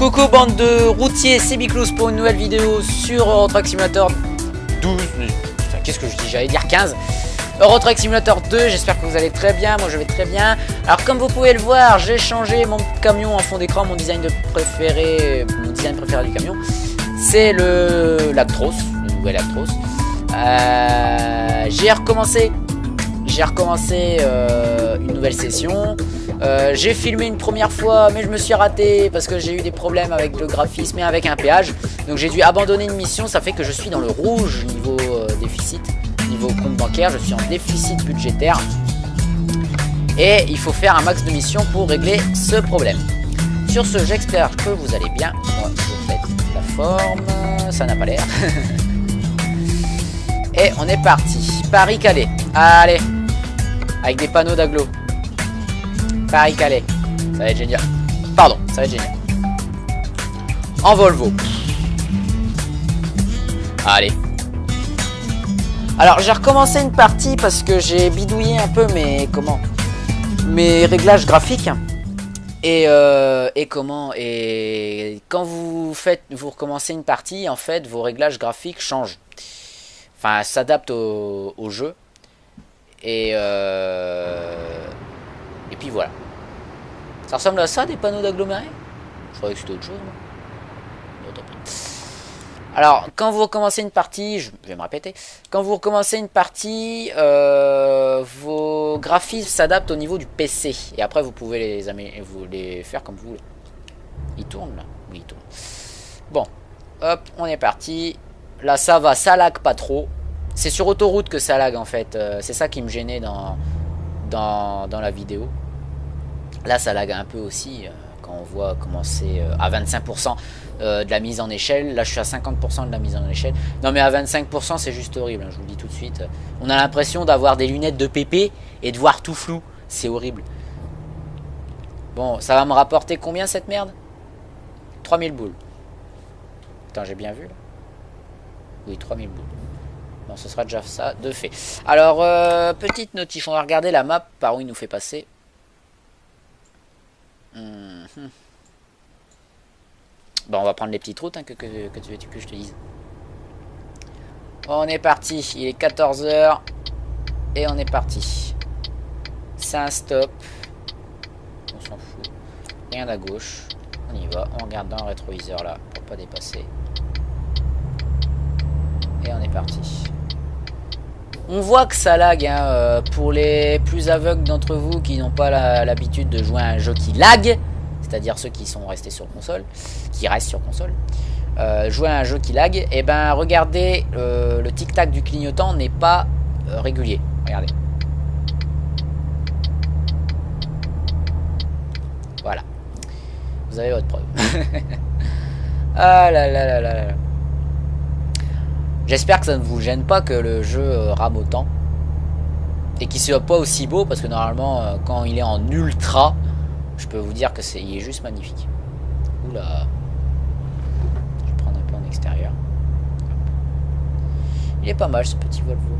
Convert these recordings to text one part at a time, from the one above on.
Coucou bande de routiers, c'est Biclous pour une nouvelle vidéo sur Euro Truck Simulator 12. Qu'est-ce que je dis? J'allais dire 15. Euro Truck Simulator 2, j'espère que vous allez très bien, moi je vais très bien. Alors comme vous pouvez le voir, j'ai changé mon camion en fond d'écran, mon design préféré du camion. C'est l'Actros, le nouvel Actros. J'ai recommencé une nouvelle session. J'ai filmé une première fois mais je me suis raté parce que j'ai eu des problèmes avec le graphisme et avec un péage. Donc j'ai dû abandonner une mission, ça fait que je suis dans le rouge niveau déficit, niveau compte bancaire, je suis en déficit budgétaire. Et il faut faire un max de missions pour régler ce problème. Sur ce, j'espère que vous allez bien. Moi je fais la forme, ça n'a pas l'air. Et on est parti. Paris-Calais. Allez. Avec des panneaux d'agglo. Paris-Calais. Ça va être génial. Pardon, ça va être génial. En Volvo. Allez. Alors j'ai recommencé une partie parce que j'ai bidouillé un peu mes réglages graphiques. Et quand vous recommencez une partie, en fait vos réglages graphiques changent. Enfin, s'adaptent au jeu. Et puis voilà. Ça ressemble à ça, des panneaux d'agglomérés? Je croyais que c'était autre chose. Non, tant pis. Alors, quand vous recommencez une partie, je vais me répéter. Quand vous recommencez une partie, vos graphismes s'adaptent au niveau du PC. Et après, vous pouvez les faire comme vous voulez. Il tourne là? Oui, il tourne. Bon, hop, on est parti. Là, ça va, ça lag pas trop. C'est sur autoroute que ça lag en fait. C'est ça qui me gênait dans la vidéo. Là, ça lag un peu aussi quand on voit commencer à 25% de la mise en échelle. Là, je suis à 50% de la mise en échelle. Non, mais à 25%, c'est juste horrible. Hein, je vous le dis tout de suite. On a l'impression d'avoir des lunettes de pépé et de voir tout flou. C'est horrible. Bon, ça va me rapporter combien cette merde? 3000 boules. Attends, j'ai bien vu là? Oui, 3000 boules. Bon, ce sera déjà ça de fait. Alors, petite notif, on va regarder la map par où il nous fait passer. Bon, on va prendre les petites routes hein, que je te dise. On est parti, il est 14 h et on est parti. C'est un stop. On s'en fout. Rien à gauche. On y va, on regarde dans le rétroviseur là pour pas dépasser. Et on est parti. On voit que ça lag hein, pour les plus aveugles d'entre vous qui n'ont pas l'habitude de jouer à un jeu qui lag, c'est-à-dire ceux qui sont restés sur console, qui restent sur console, jouer à un jeu qui lag, et ben regardez, le tic-tac du clignotant n'est pas régulier. Regardez. Voilà. Vous avez votre preuve. Ah là là là là là. J'espère que ça ne vous gêne pas que le jeu rame autant. Et qu'il ne soit pas aussi beau. Parce que normalement, quand il est en ultra, je peux vous dire que il est juste magnifique. Oula. Je vais prendre un peu en extérieur. Il est pas mal ce petit Volvo.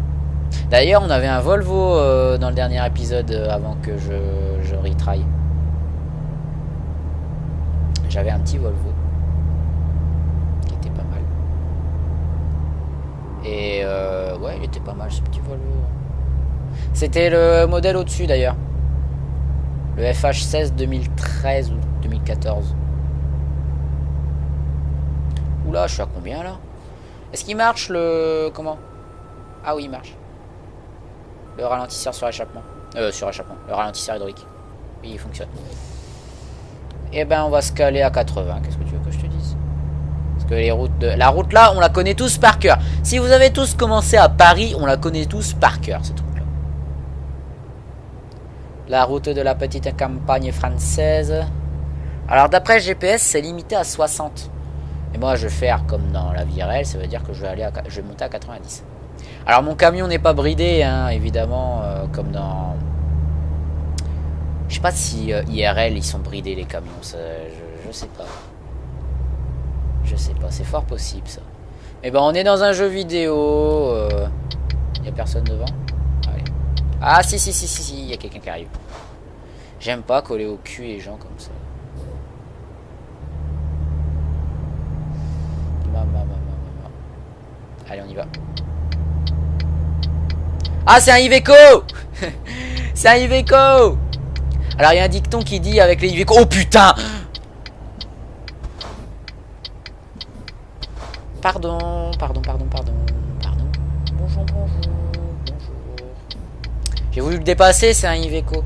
D'ailleurs, on avait un Volvo dans le dernier épisode avant que je retry. J'avais un petit Volvo. Et ouais, il était pas mal ce petit Volvo. C'était le modèle au-dessus d'ailleurs. Le FH16 2013 ou 2014. Oula, je suis à combien là? Est-ce qu'il marche le... Comment? Ah oui, il marche. Le ralentisseur sur échappement. Le ralentisseur hydraulique. Oui, il fonctionne. Et ben, on va se caler à 80. Qu'est-ce que tu veux que je te dise? Les routes la route là, on la connaît tous par cœur. Si vous avez tous commencé à Paris, on la connaît tous par cœur cette route là. La route de la petite campagne française. Alors d'après GPS, c'est limité à 60. Et moi je vais faire comme dans la vie réelle, ça veut dire que je vais monter à 90. Alors mon camion n'est pas bridé hein, évidemment comme dans... Je sais pas si IRL ils sont bridés les camions, ça, je sais pas. Je sais pas, c'est fort possible ça. Mais bon, on est dans un jeu vidéo. Y a personne devant. Allez. Ah si, y a quelqu'un qui arrive. J'aime pas coller au cul les gens comme ça. Allez, on y va. Ah, c'est un Iveco. C'est un Iveco. Alors, il y a un dicton qui dit avec les Iveco... Oh, putain. Pardon. Bonjour. J'ai voulu le dépasser, c'est un Iveco.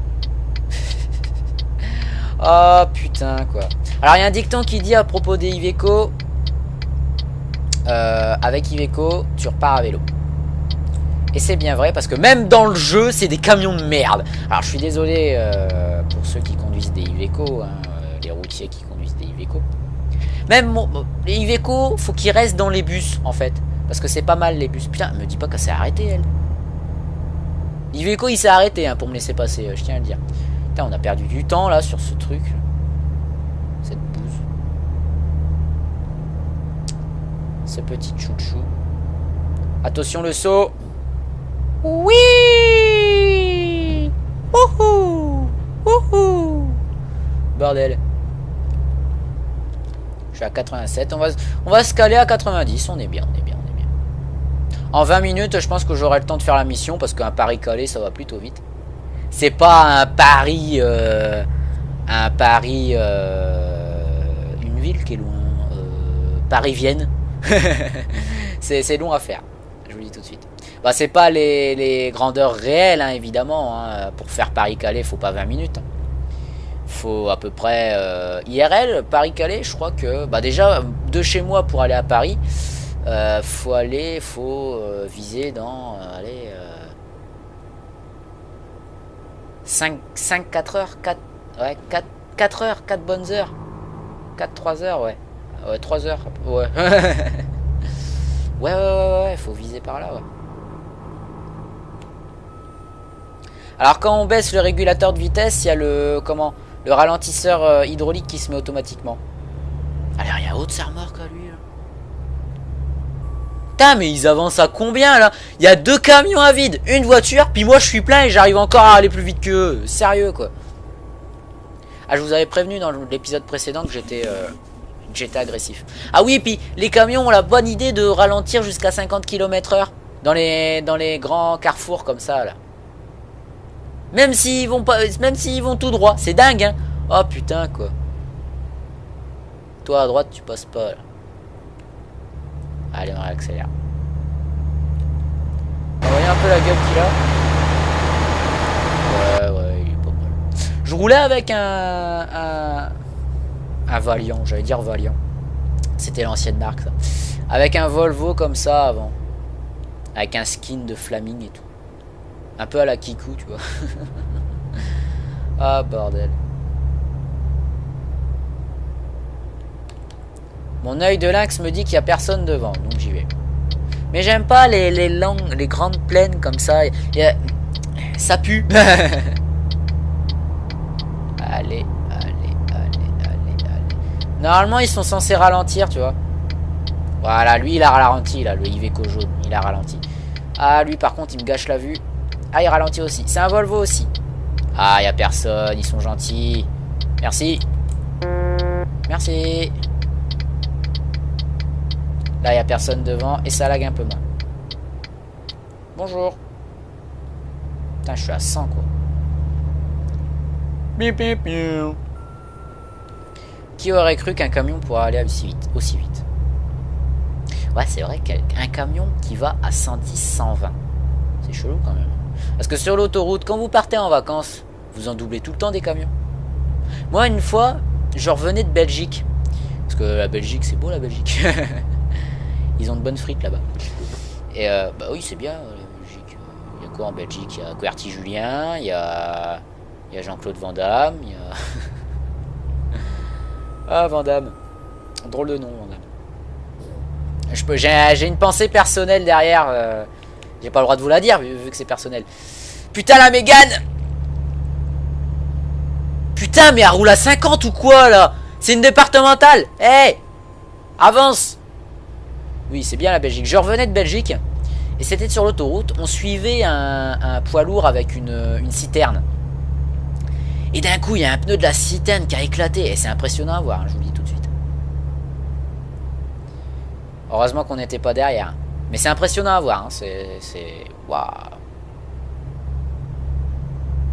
Oh, putain, quoi. Alors, il y a un dicton qui dit à propos des Iveco... avec Iveco, tu repars à vélo. Et c'est bien vrai parce que même dans le jeu, c'est des camions de merde. Alors je suis désolé pour ceux qui conduisent des Iveco, hein, les routiers qui conduisent des Iveco. Même les Iveco, faut qu'ils restent dans les bus en fait. Parce que c'est pas mal les bus. Putain, me dis pas qu'elle s'est arrêtée elle. Iveco il s'est arrêté hein, pour me laisser passer, je tiens à le dire. Putain, on a perdu du temps là sur ce truc. Cette bouse. Ce petit chouchou. Attention le saut. Oui. Wouhou. Wouhou. Bordel. Je suis à 87. On va se caler à 90. On est bien. En 20 minutes, je pense que j'aurai le temps de faire la mission. Parce qu'un pari calé, ça va plutôt vite. C'est pas un pari... une ville qui est loin. Paris-Vienne. C'est long à faire. Je vous le dis tout de suite. Bah, c'est pas les grandeurs réelles, hein, évidemment. Hein. Pour faire Paris-Calais, faut pas 20 minutes. Hein. Faut à peu près IRL, Paris-Calais, je crois que... Bah déjà, de chez moi pour aller à Paris, faut viser dans... 4 heures, 4 heures, 4 bonnes heures. 3 heures, ouais. Ouais, 3 heures, ouais. ouais, faut viser par là, ouais. Alors quand on baisse le régulateur de vitesse, il y a le ralentisseur hydraulique qui se met automatiquement. Alors il y a autre remorque à lui là. Putain mais ils avancent à combien là? Il y a 2 camions à vide, une voiture, puis moi je suis plein et j'arrive encore à aller plus vite qu'eux. Sérieux quoi. Ah je vous avais prévenu dans l'épisode précédent que j'étais agressif. Ah oui, puis les camions ont la bonne idée de ralentir jusqu'à 50 km/h dans les grands carrefours comme ça là. Même s'ils vont tout droit, c'est dingue hein. Oh putain quoi. Toi à droite tu passes pas là. Allez on réaccélère. Vous voyez un peu la gueule qu'il a. Ouais, il est pas mal. Je roulais avec un Valiant, j'allais dire Valiant. C'était l'ancienne marque ça. Avec un Volvo comme ça avant. Avec un skin de Flaming et tout. Un peu à la Kikou, tu vois. Ah, bordel. Mon œil de lynx me dit qu'il n'y a personne devant, donc j'y vais. Mais j'aime pas les grandes plaines comme ça. Ça pue. Allez. Normalement, ils sont censés ralentir, tu vois. Voilà, lui, il a ralenti, là, le Iveco jaune. Il a ralenti. Ah, lui, par contre, il me gâche la vue. Ah, il ralentit aussi. C'est un Volvo aussi. Ah, il n'y a personne. Ils sont gentils. Merci. Merci. Là, il n'y a personne devant. Et ça lag un peu moins. Bonjour. Putain, je suis à 100, quoi. Bip, bip, bip. Qui aurait cru qu'un camion pourrait aller aussi vite? Ouais, c'est vrai qu'un camion qui va à 110, 120. C'est chelou quand même. Parce que sur l'autoroute, quand vous partez en vacances, vous en doublez tout le temps des camions. Moi, une fois, je revenais de Belgique. Parce que la Belgique, c'est beau la Belgique. Ils ont de bonnes frites là-bas. Et bah oui, c'est bien la Belgique. Il y a quoi en Belgique? Il y a Querty Julien, il y a Jean-Claude Van Damme, il y a... Ah, Van Damme. Drôle de nom, Van Damme. J'ai une pensée personnelle derrière. J'ai pas le droit de vous la dire, vu que c'est personnel. Putain, la Mégane! Putain, mais elle roule à 50 ou quoi, là? C'est une départementale! Hey! Avance! Oui, c'est bien la Belgique. Je revenais de Belgique. Et c'était sur l'autoroute. On suivait un poids lourd avec une citerne. Et d'un coup, il y a un pneu de la citerne qui a éclaté. Et c'est impressionnant à voir, hein, je vous le dis tout de suite. Heureusement qu'on n'était pas derrière. Mais c'est impressionnant à voir. Hein. C'est... Waouh.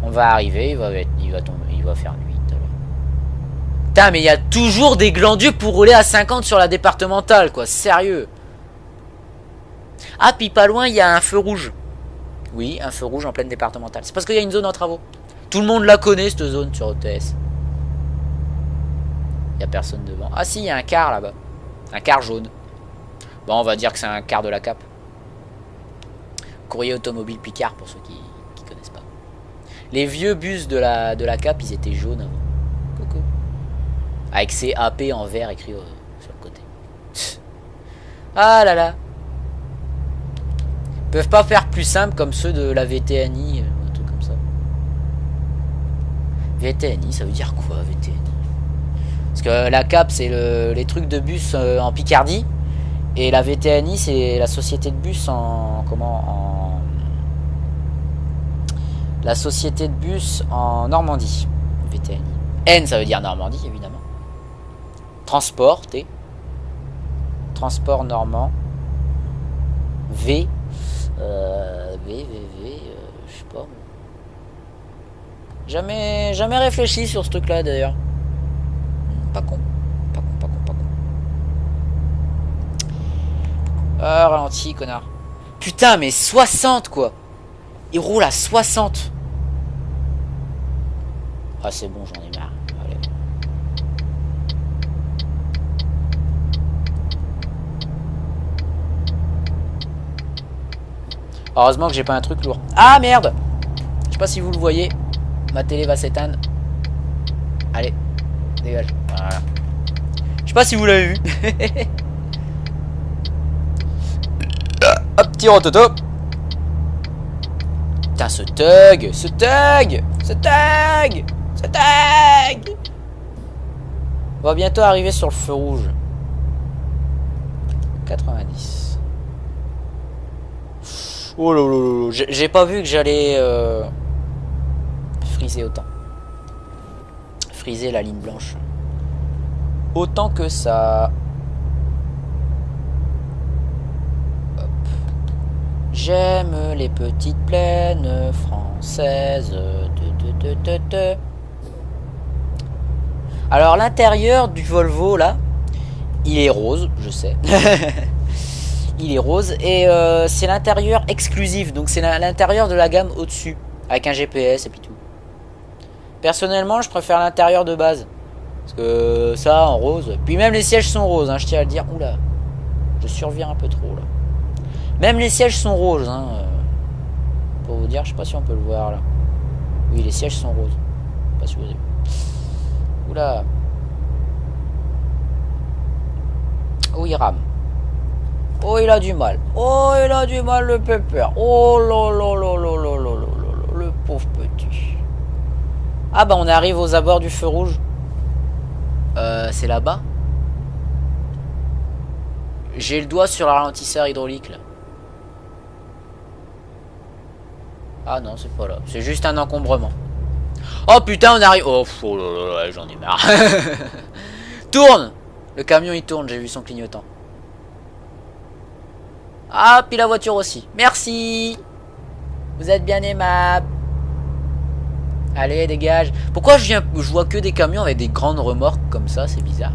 On va arriver, il va faire nuit. Putain, mais il y a toujours des glandieux pour rouler à 50 sur la départementale, quoi. Sérieux. Ah, puis pas loin, il y a un feu rouge. Oui, un feu rouge en pleine départementale. C'est parce qu'il y a une zone en travaux. Tout le monde la connaît, cette zone, sur OTS. Il n'y a personne devant. Ah si, il y a un car là-bas. Un car jaune. Bon, on va dire que c'est un car de la CAP. Courrier automobile Picard, pour ceux qui connaissent pas. Les vieux bus de la CAP, ils étaient jaunes avant. Coucou. Avec ces AP en vert écrit sur le côté. Ah là là. Ils peuvent pas faire plus simple comme ceux de la VTNI, un truc comme ça. VTNI, ça veut dire quoi, VTNI? Parce que la CAP, c'est les trucs de bus en Picardie. Et la VTNI, c'est la société de bus la société de bus en Normandie. VTNI. N, ça veut dire Normandie, évidemment. Transport, T. Transport normand. V. Je sais pas. Jamais réfléchi sur ce truc-là, d'ailleurs. Pas con. Ah, ralenti, connard. Putain, mais 60, quoi. Il roule à 60. Ah, c'est bon, j'en ai marre. Allez. Heureusement que j'ai pas un truc lourd. Ah, merde. Je sais pas si vous le voyez. Ma télé va s'éteindre. Allez, dégage. Voilà. Je sais pas si vous l'avez vu. Hop, petit rototo. Putain, ce thug. On va bientôt arriver sur le feu rouge. 90. Oh là, j'ai pas vu que j'allais friser autant. Friser la ligne blanche. Autant que ça. Hop. J'aime les petites plaines françaises. Alors l'intérieur du Volvo là, il est rose, je sais. Il est rose et c'est l'intérieur exclusif, donc c'est l'intérieur de la gamme au-dessus, avec un GPS et puis tout. Personnellement, je préfère l'intérieur de base, parce que ça en rose. Puis même les sièges sont roses, hein, je tiens à le dire. Oula, je survire un peu trop là. Même les sièges sont roses, hein, pour vous dire, je sais pas si on peut le voir là. Oui, les sièges sont roses. Je sais pas si vous avez vu. Oula. Oh, il rame. Oh, il a du mal. Oh, il a du mal, le pépère. Oh, le pauvre petit. Ah, bah, on arrive aux abords du feu rouge. C'est là-bas. J'ai le doigt sur le ralentisseur hydraulique, là. Ah, non, c'est pas là. C'est juste un encombrement. Oh, putain, on arrive. Oh, là, j'en ai marre. Tourne. Le camion, il tourne. J'ai vu son clignotant. Ah, puis la voiture aussi. Merci. Vous êtes bien aimable. Allez, dégage. Pourquoi je vois que des camions avec des grandes remorques comme ça? C'est bizarre.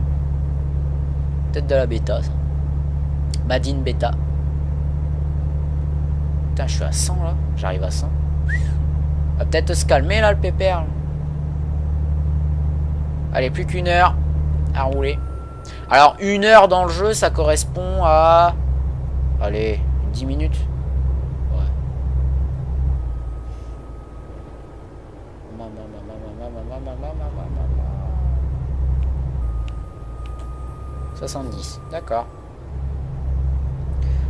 Peut-être de la bêta, ça. Madine bêta. Putain, je suis à 100 là. J'arrive à 100. Va peut-être se calmer là, le pépère. Allez, plus qu'une heure à rouler. Alors, une heure dans le jeu, ça correspond à... Allez, 10 minutes. Ouais. 70, d'accord.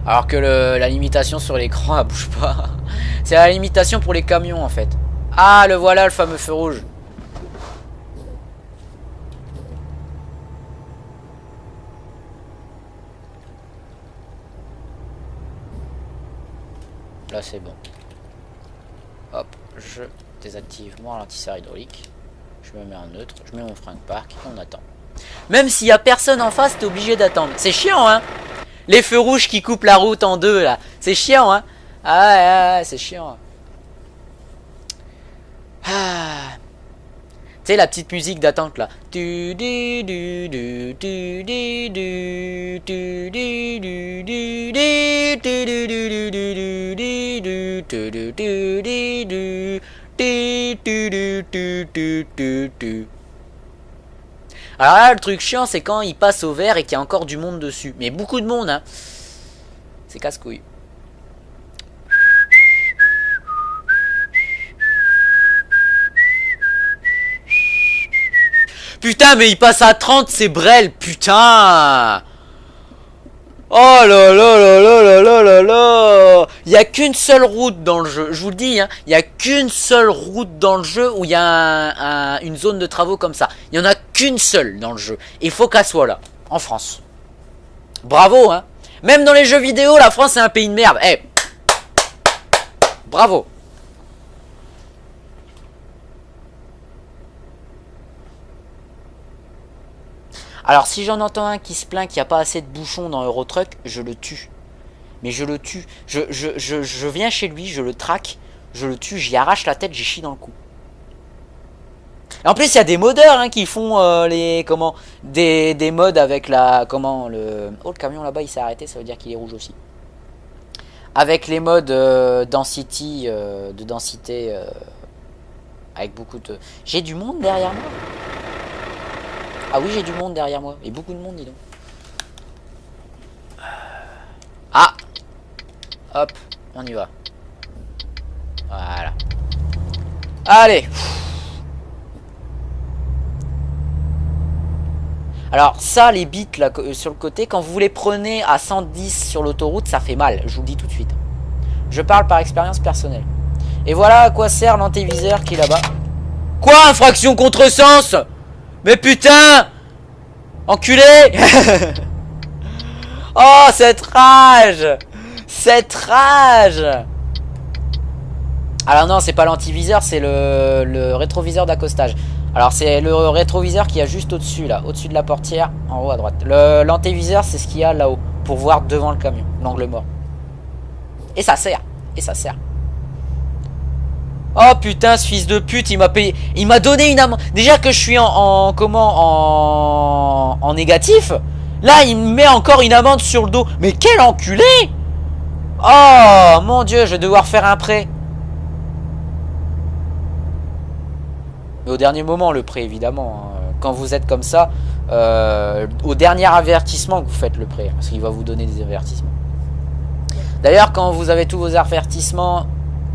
Alors que la limitation sur l'écran, elle bouge pas. C'est la limitation pour les camions, en fait. Ah, le voilà, le fameux feu rouge. Là, c'est bon. Hop, je désactive mon ralentisseur hydraulique. Je me mets en neutre, je mets mon frein de parc et on attend. Même s'il n'y a personne en face, t'es obligé d'attendre. C'est chiant, hein? Les feux rouges qui coupent la route en deux, là. C'est chiant, hein. Ah, ouais, c'est chiant. Ah. Tu sais, la petite musique d'attente, là. Alors là, le truc chiant, c'est quand il passe au vert et qu'il y a encore du monde dessus. Mais beaucoup de monde, hein. C'est casse-couille. Putain, mais il passe à 30, c'est Brel, putain. Oh là là là là là là là là. Il n'y a qu'une seule route dans le jeu. Je vous le dis, hein, il n'y a qu'une seule route dans le jeu où il y a une zone de travaux comme ça. Il n'y en a qu'une seule dans le jeu. Et il faut qu'elle soit là, en France. Bravo, hein. Même dans les jeux vidéo, la France est un pays de merde. Eh, bravo. Alors si j'en entends un qui se plaint qu'il n'y a pas assez de bouchons dans Eurotruck, je le tue. Mais je le tue. Je viens chez lui, je le traque, je le tue, j'y arrache la tête, j'y chie dans le cou. Et en plus, il y a des modeurs hein, qui font des mods avec la... Oh, le camion là-bas, il s'est arrêté, ça veut dire qu'il est rouge aussi. Avec les mods density, de densité, avec beaucoup de... J'ai du monde derrière moi. Ah oui, j'ai du monde derrière moi. Et beaucoup de monde, dis donc. Ah. Hop, on y va. Voilà. Allez. Alors ça, les bits là sur le côté, quand vous les prenez à 110 sur l'autoroute, ça fait mal. Je vous le dis tout de suite. Je parle par expérience personnelle. Et voilà à quoi sert l'antéviseur qui est là-bas. Quoi, infraction contresens? Mais putain! Enculé! Oh, cette rage! Cette rage! Alors non, c'est pas l'antiviseur, c'est le rétroviseur d'accostage. Alors c'est le rétroviseur qui a juste au-dessus, là. Au-dessus de la portière, en haut à droite. L'antéviseur, c'est ce qu'il y a là-haut. Pour voir devant le camion, l'angle mort. Et ça sert. Et ça sert. Oh putain, ce fils de pute, il m'a payé. Il m'a donné une amende. Déjà que je suis en négatif. Là, il me met encore une amende sur le dos. Mais quel enculé! Oh mon dieu, je vais devoir faire un prêt. Mais au dernier moment, le prêt, évidemment. Quand vous êtes comme ça, au dernier avertissement que vous faites le prêt. Parce qu'il va vous donner des avertissements. D'ailleurs, quand vous avez tous vos avertissements,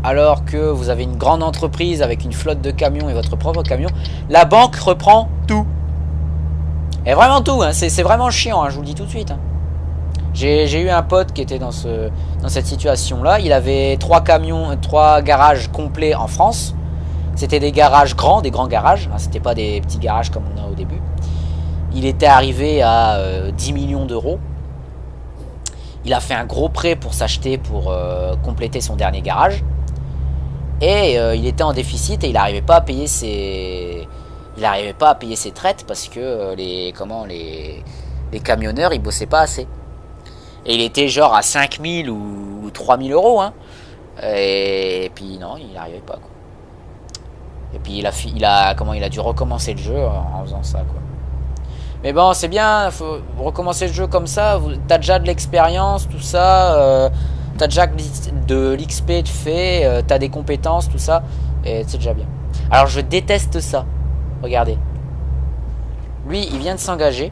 alors que vous avez une grande entreprise avec une flotte de camions et votre propre camion, la banque reprend tout. Et vraiment tout, hein. C'est vraiment chiant, hein, je vous le dis tout de suite. Hein. J'ai eu un pote qui était dans cette situation-là. Il avait 3 garages complets en France. C'était des garages grands, des grands garages. Hein, c'était pas des petits garages comme on a au début. Il était arrivé à 10 millions d'euros. Il a fait un gros prêt pour s'acheter, pour compléter son dernier garage. Et il était en déficit et il n'arrivait pas à payer ses traites parce que les camionneurs ils bossaient pas assez. Et il était genre à 5000 ou 3000 euros. Hein. Et puis non, il n'arrivait pas. Quoi. Et puis il a dû recommencer le jeu en faisant ça. Quoi. Mais bon, c'est bien, faut recommencer le jeu comme ça. T'as déjà de l'expérience, tout ça. T'as déjà de l'XP de fait, t'as des compétences, tout ça, et c'est déjà bien. Alors je déteste ça. Regardez. Lui, il vient de s'engager,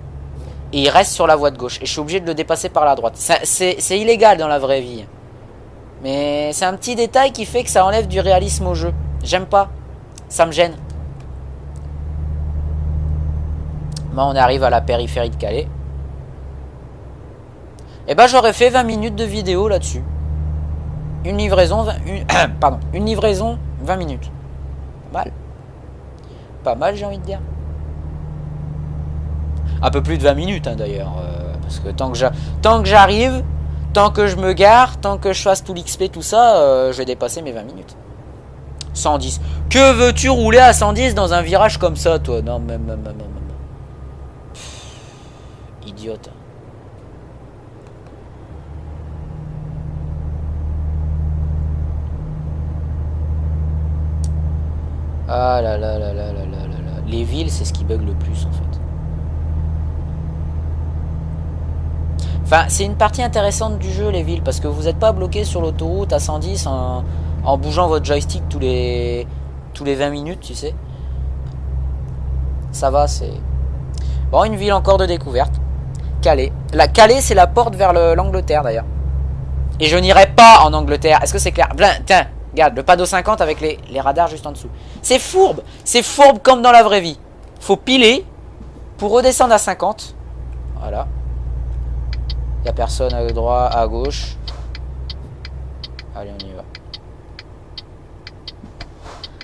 et il reste sur la voie de gauche. Et je suis obligé de le dépasser par la droite. C'est illégal dans la vraie vie. Mais c'est un petit détail qui fait que ça enlève du réalisme au jeu. J'aime pas. Ça me gêne. Bon, on arrive à la périphérie de Calais. Et ben j'aurais fait 20 minutes de vidéo là-dessus. Une livraison, une livraison, 20 minutes. Pas mal. Pas mal, j'ai envie de dire. Un peu plus de 20 minutes, hein, d'ailleurs. Parce que tant que j'arrive, tant que je me gare, tant que je fasse tout l'XP, tout ça, je vais dépasser mes 20 minutes. 110. Que veux-tu rouler à 110 dans un virage comme ça, toi? Non, même. Idiote. Ah là là là là là là là là. Les villes, c'est ce qui bug le plus en fait. Enfin, c'est une partie intéressante du jeu, les villes, parce que vous n'êtes pas bloqué sur l'autoroute à 110 en bougeant votre joystick tous les 20 minutes, tu sais. Ça va, c'est... Bon, une ville encore de découverte. Calais. Calais, c'est la porte vers l'Angleterre, d'ailleurs. Et je n'irai pas en Angleterre. Est-ce que c'est clair? Tiens, regarde, le panneau 50 avec les radars juste en dessous. C'est fourbe. C'est fourbe comme dans la vraie vie. Faut piler pour redescendre à 50. Voilà. Il n'y a personne à droite, à gauche. Allez, on y va.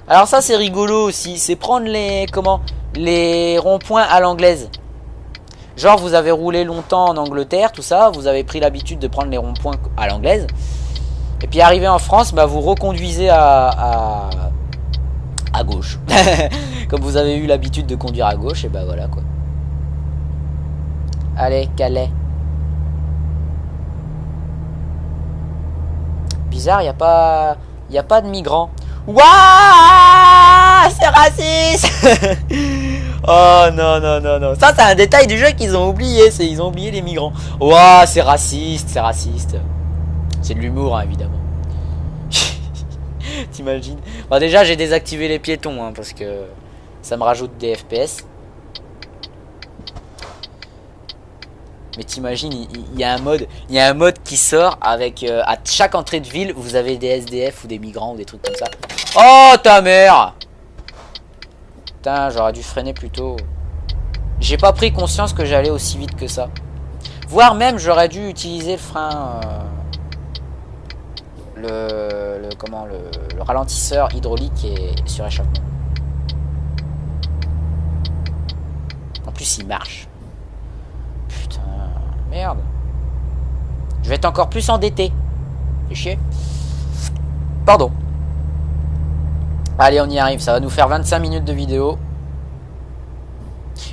Alors ça, c'est rigolo aussi. C'est prendre les ronds-points à l'anglaise. Genre, vous avez roulé longtemps en Angleterre, tout ça. Vous avez pris l'habitude de prendre les ronds-points à l'anglaise. Et puis, arrivé en France, bah, vous reconduisez à gauche. Comme vous avez eu l'habitude de conduire à gauche, et bah voilà quoi. Allez, Calais. Bizarre, y a pas de migrants. Waouh, c'est raciste. Oh non non non non. Ça c'est un détail du jeu qu'ils ont oublié, ils ont oublié les migrants. Waouh, c'est raciste, c'est raciste. C'est de l'humour hein, évidemment. T'imagines? Bon, déjà j'ai désactivé les piétons hein, parce que ça me rajoute des FPS. Mais t'imagines, il y a un mode qui sort avec à chaque entrée de ville, vous avez des SDF ou des migrants ou des trucs comme ça. Oh ta mère! Putain, j'aurais dû freiner plus tôt. J'ai pas pris conscience que j'allais aussi vite que ça. Voire même j'aurais dû utiliser le frein le ralentisseur hydraulique et sur échappement. En plus il marche. Putain, merde. Je vais être encore plus endetté. C'est chier. Pardon. Allez, on y arrive. Ça va nous faire 25 minutes de vidéo.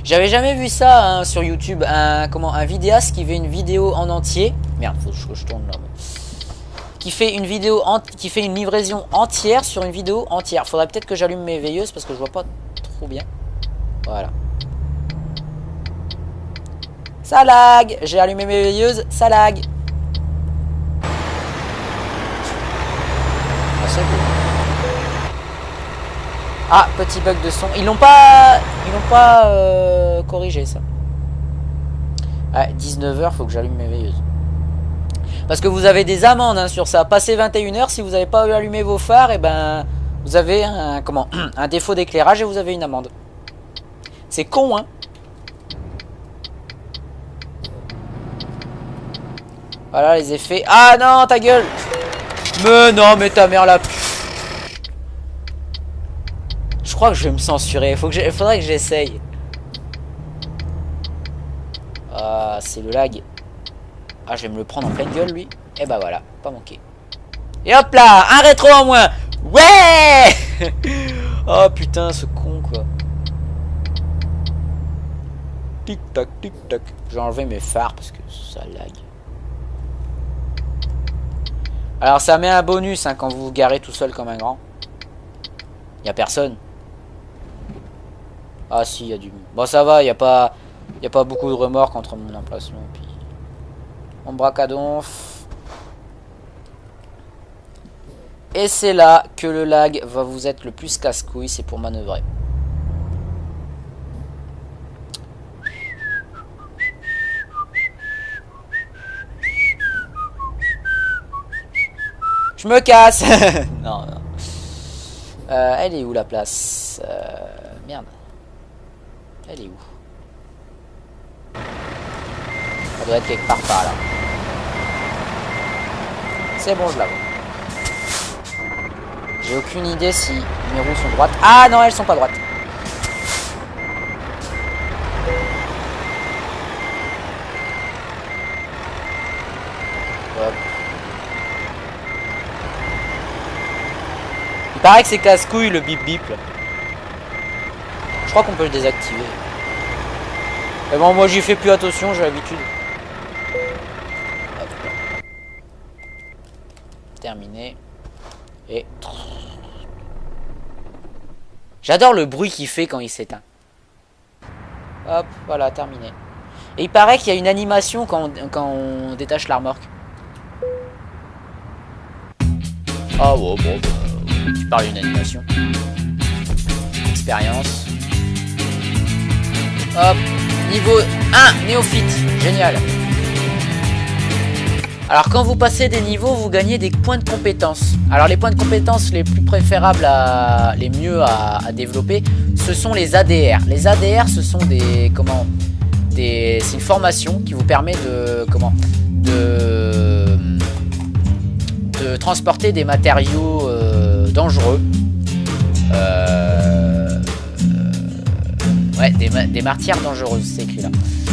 J'avais jamais vu ça hein, sur YouTube. Un vidéaste qui fait une vidéo en entier. Merde, faut que je tourne là. Qui fait une vidéo qui fait une livraison entière sur une vidéo entière. Faudrait peut-être que j'allume mes veilleuses parce que je vois pas trop bien. Voilà. Ça lag. J'ai allumé mes veilleuses. Ça lag. Ah, c'est cool. Ah, petit bug de son. Ils n'ont pas corrigé ça. Ouais, 19h, faut que j'allume mes veilleuses. Parce que vous avez des amendes hein, sur ça. Passé 21h, si vous n'avez pas allumé vos phares, et ben vous avez un défaut d'éclairage et vous avez une amende. C'est con, hein. Voilà les effets. Ah non, ta gueule. Mais non, mais ta mère la... Je crois que je vais me censurer. Faudrait que j'essaye. Ah, c'est le lag. Ah, je vais me le prendre en pleine gueule, lui. Et bah voilà, pas manqué. Et hop là, un rétro en moins. Ouais. Oh putain, ce con, quoi. Tic-tac, tic-tac. Je vais enlever mes phares parce que ça lag. Alors, ça met un bonus hein, quand vous vous garez tout seul comme un grand. Y a personne. Ah si, il y a du... Bon, ça va, il y a pas beaucoup de remorques entre mon emplacement puis mon bracadonf. Et c'est là que le lag va vous être le plus casse-couille, c'est pour manœuvrer. Je me casse. Non, non. Elle est où la place? Merde. Elle est où? Ça doit être quelque part par là. C'est bon, je la vois. J'ai aucune idée si mes roues sont droites. Ah non, elles sont pas droites. Hop. Il paraît que c'est casse-couille le bip bip là. Je crois qu'on peut le désactiver. Mais bon, moi j'y fais plus attention, j'ai l'habitude. Terminé. Et... J'adore le bruit qu'il fait quand il s'éteint. Hop, voilà, terminé. Et il paraît qu'il y a une animation quand on détache la remorque. Ah oh, bon, tu parles d'une animation. Expérience. Hop, niveau 1, néophyte. Génial. Alors quand vous passez des niveaux, vous gagnez des points de compétences. Alors les points de compétences les plus préférables, les mieux à développer, ce sont les ADR. Les ADR, ce sont des c'est une formation qui vous permet de transporter des matériaux dangereux. Ouais, des matières dangereuses, c'est écrit là.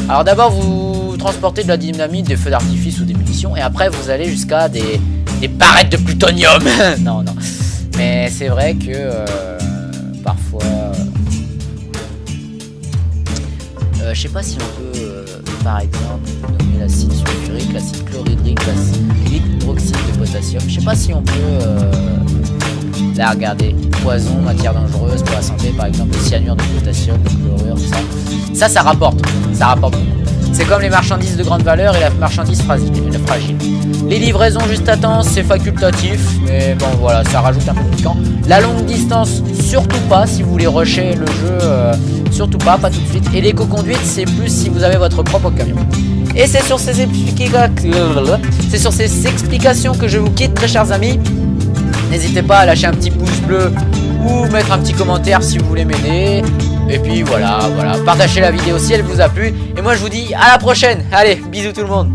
Alors d'abord vous transportez de la dynamite, des feux d'artifice ou des munitions, et après vous allez jusqu'à des barrettes de plutonium. Non, non. Mais c'est vrai que parfois... je sais pas si on peut, par exemple, nommer l'acide sulfurique, l'acide chlorhydrique, l'hydroxyde de potassium. Je sais pas si on peut... là, regardez. Poison, matière dangereuse pour la santé, par exemple, le cyanure de potassium, le chlorure, tout ça. Ça rapporte. Ça rapporte beaucoup. C'est comme les marchandises de grande valeur et la marchandise fragile. Les livraisons juste à temps, c'est facultatif, mais bon, voilà, ça rajoute un peu de piquant. La longue distance, surtout pas, si vous voulez rusher le jeu, surtout pas tout de suite. Et l'éco-conduite, c'est plus si vous avez votre propre camion. Et c'est sur ces explications que je vous quitte, très chers amis. N'hésitez pas à lâcher un petit pouce bleu ou mettre un petit commentaire si vous voulez m'aider. Et puis voilà, partagez la vidéo si elle vous a plu. Et moi je vous dis à la prochaine. Allez, bisous tout le monde.